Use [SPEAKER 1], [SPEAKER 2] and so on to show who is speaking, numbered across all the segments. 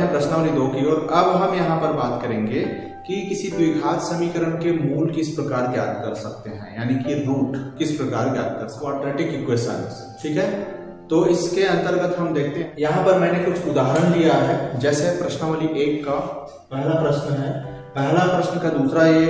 [SPEAKER 1] प्रश्नावली 2 की ओर। अब हम यहाँ पर बात करेंगे कि किसी द्विघात समीकरण के मूल किस प्रकार ज्ञात कर सकते हैं, यानी कि रूट किस प्रकार ज्ञात कर सकते हैं, क्वाड्रेटिक इक्वेशंस। ठीक है, तो इसके अंतर्गत हम देखते हैं, यहाँ पर मैंने कुछ उदाहरण लिया है। जैसे प्रश्नावली 1 का पहला प्रश्न है, पहला प्रश्न का दूसरा ये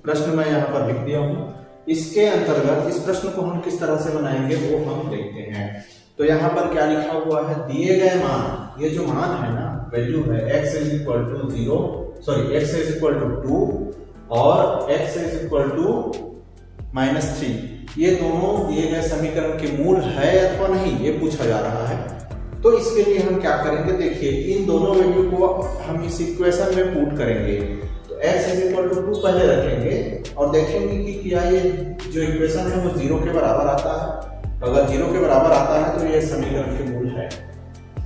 [SPEAKER 1] प्रश्न मैं यहाँ पर लिख दिया हूँ। इसके अंतर्गत इस प्रश्न को हम किस तरह से बनाएंगे वो हम देखते हैं। तो यहाँ पर क्या लिखा हुआ है, दिए गए मान, ये जो मान है ना, वैल्यू है x is equal to 0, sorry x is equal to 2 और x इज इक्वल टू -3, ये दोनों दिए गए समीकरण के मूल है अथवा नहीं, ये पूछा जा रहा है। तो इसके लिए हम क्या करेंगे, देखिए इन दोनों वैल्यू को हम इस इक्वेशन में पुट करेंगे। तो x इज इक्वल टू 2 पहले रखेंगे और देखेंगे कि क्या ये जो इक्वेशन है वो 0 के बराबर आता है। अगर 0 के बराबर आता है तो ये समीकरण के मूल है,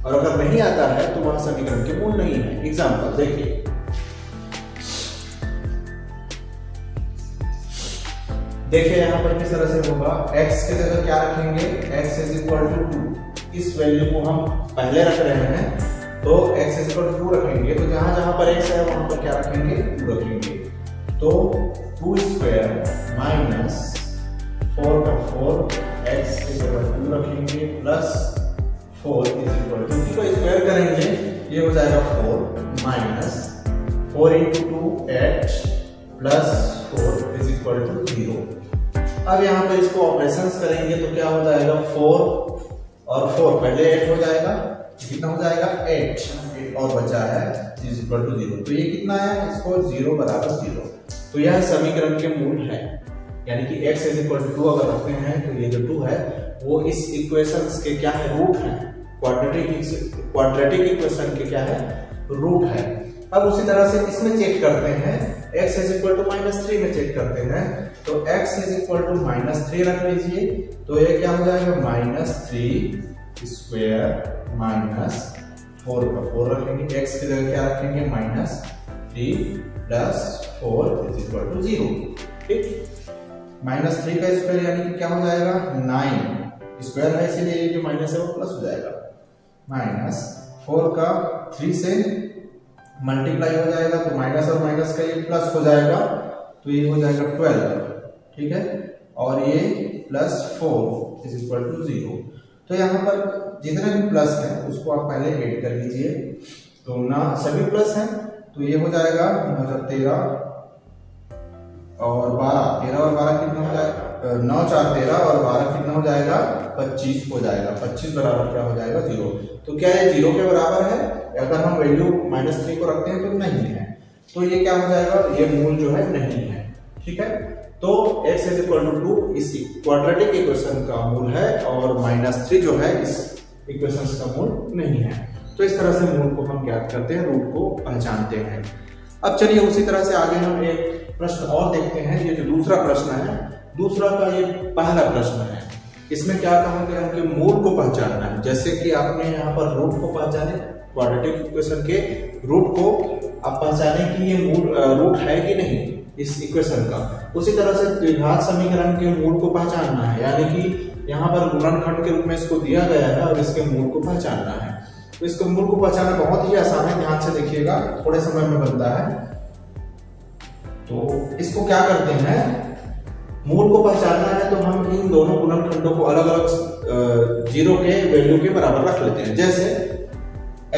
[SPEAKER 1] और अगर नहीं आता है तो वह समीकरण के मूल नहीं है। एग्जाम्पल देखिए, यहाँ पर किस तरह से होगा, x के जगह क्या रखेंगे, x इज इक्वल टू 2, इस वैल्यू को हम पहले रख रहे हैं तो x इज इक्वल टू 2 रखेंगे। तो जहां जहां पर x है वहां पर क्या रखेंगे, 2 रखेंगे। तो 2 स्क्वायर माइनस 4 का 4, x की जगह 2 रखेंगे प्लस 4 इज इक्वल टू, को स्क्वायर करेंगे ये हो जाएगा 4 minus 4 into 2 8 plus 4 is equal to 0। अब यहाँ पर इसको ऑपरेशंस करेंगे तो क्या हो जाएगा, 4 और 4 पहले 8 हो जाएगा, कितना हो जाएगा 8 और बचा है इज इक्वल टू 0। तो ये कितना है, इसको 0 बराबर 0। तो यह समीकरण के मूल है, यानी कि x इज इक्वल टू 2 अगर रखते हैं तो ये जो 2 है वो इस इक्वेशंस के क्या है, रूट है। क्वाड्रेटिक इक्वेशन के क्या है, रूट है। अब उसी तरह से इसमें चेक करते हैं, x इज इक्वल टू -3 में चेक करते हैं। तो x इज इक्वल टू -3 रख लीजिए, तो ये क्या हो जाएगा, -3 स्क्वायर माइनस 4 का 4 रखेंगे, x की जगह क्या रखेंगे, -3 प्लस 4 इज इक्वल टू 0। ठीक, -3 का स्क्वायर यानी कि क्या हो जाएगा, 9 स्क्वायर है इसीलिए ये जो माइनस है वो प्लस हो जाएगा, माइनस 4 का 3 से मल्टीप्लाई हो जाएगा तो माइनस और माइनस का ये प्लस हो जाएगा, तो ये हो जाएगा 12। ठीक है, और ये प्लस 4 इज इक्वल टू 0। तो यहाँ पर जितने भी प्लस हैं उसको आप पहले ऐड कर लीजिए। तो ना सभी प्लस हैं तो ये हो जाएगा 13 और 12, 13 और 12 कितना हो जाएगा, 9 4 13 और 12 कितना हो जाएगा, 25 हो जाएगा। 25 बराबर क्या हो जाएगा, 0। तो क्या ये 0 के बराबर है, अगर हम वैल्यू -3 को रखते हैं तो नहीं है, तो ये क्या हो जाएगा, ये मूल जो है नहीं है। ठीक है, तो x इज इक्वल टू 2 इस क्वाड्रेटिक इक्वेशन का मूल है और -3 जो है इस इक्वेशन का मूल नहीं है। तो इस तरह से मूल को हम ज्ञात करते हैं, रूट को पहचानते हैं। अब चलिए उसी तरह से आगे हम एक प्रश्न और देखते हैं। ये जो दूसरा प्रश्न है, दूसरा का ये पहला प्रश्न है, इसमें क्या कहा गया है कि मूल को पहचानना है। जैसे कि आपने यहाँ पर रूट को पहचाने, क्वाड्रेटिक इक्वेशन के रूट को आप पहचाने कि ये मूल रूट है कि नहीं इस इक्वेशन का। उसी तरह से द्विघात समीकरण के मूल को पहचानना है, यानी कि यहाँ पर गुणनखंड के रूप में इसको दिया गया है और इसके मूल को पहचानना है। तो इसके मूल को पहचानना बहुत ही आसान है, ध्यान से देखिएगा, थोड़े समय में बनता है। तो इसको क्या करते हैं, मूल को पहचानना है तो हम इन दोनों गुणनखंडों को अलग अलग 0 के वैल्यू के बराबर रख लेते हैं। जैसे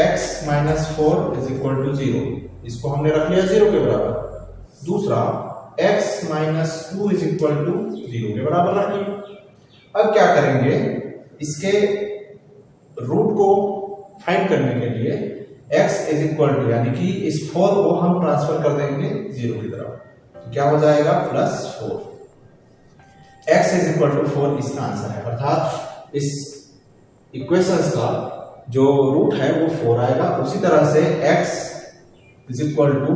[SPEAKER 1] x - 4 इज इक्वल टू 0, इसको हमने रख लिया 0 के बराबर। दूसरा x - 2 इज इक्वल टू 0 के बराबर रख लिया। अब क्या करेंगे, इसके रूट को फाइंड करने के लिए x इज इक्वल टू, यानी कि इस 4 को हम ट्रांसफर कर देंगे 0 की तरफ, तो क्या हो जाएगा, +4। x इज इक्वल टू 4 इसका आंसर है, अर्थात इस इक्वेशंस का जो रूट है वो 4 आएगा। उसी तरह से x इज इक्वल टू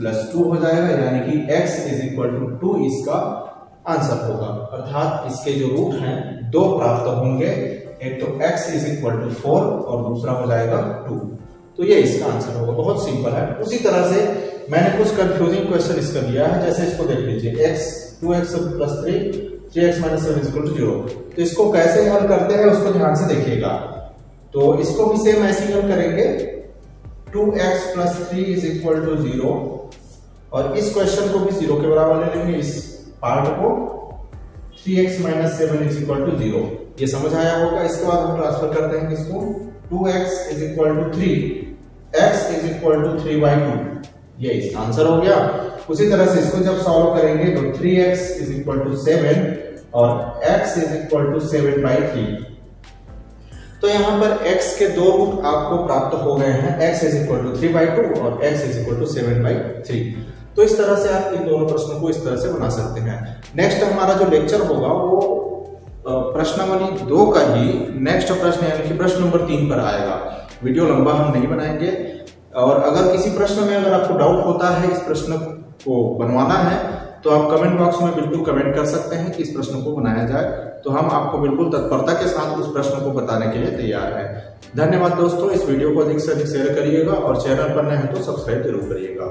[SPEAKER 1] +2 हो जाएगा, यानी कि x इज इक्वल टू 2 इसका आंसर होगा, अर्थात इसके जो रूट हैं 2 प्राप्त होंगे, एक तो x इज इक्वल टू 4 और दूसरा हो जाएगा 2। तो ये इसका आंसर होगा, बहुत सिंपल है। उसी तरह से मैंने कुछ कंफ्यूजिंग क्वेश्चन इसका दिया है, जैसे इसको देख लीजिए, x 2x + 3 3x - 7 = 0। तो इसको कैसे हल करते हैं उसको ध्यान से देखिएगा। तो इसको भी सेम ऐसे ही हल करेंगे, 2x plus 3 is equal to 0, और इस क्वेश्चन को भी 0 के बराबर ले लेंगे, इस पार्ट को 3x minus 7 is equal to 0। ये समझ आया होगा। इसके बाद हम ट्रांसफर करते हैं इसको 2x is equal to 3, x is equal to 3/2, ये इसका आंसर हो गया। उसी तरह से इसको जब सॉल्व करेंगे तो 3x इज इक्वल टू 7 और x इज इक्वल टू 7/3। तो यहाँ पर x के दो रूट आपको प्राप्त हो गए हैं, x इज इक्वल टू 3/2 और x इज इक्वल टू 7/3। तो इस तरह से आप इन दोनों प्रश्नों को इस तरह से बना सकते हैं। नेक्स्ट हमारा जो लेक्चर होगा वो प्रश्नावली 2 का ही नेक्स्ट प्रश्न यानी कि प्रश्न नंबर 3 पर आएगा। वीडियो लंबा हम नहीं बनाएंगे, और अगर किसी प्रश्न में अगर आपको डाउट होता है, इस प्रश्न को बनवाना है, तो आप कमेंट बॉक्स में बिल्कुल कमेंट कर सकते हैं कि इस प्रश्न को बनाया जाए, तो हम आपको बिल्कुल तत्परता के साथ उस प्रश्न को बताने के लिए तैयार हैं। धन्यवाद दोस्तों। इस वीडियो को अधिक से अधिक शेयर करिएगा और चैनल पर नए हैं तो सब्सक्राइब जरूर करिएगा।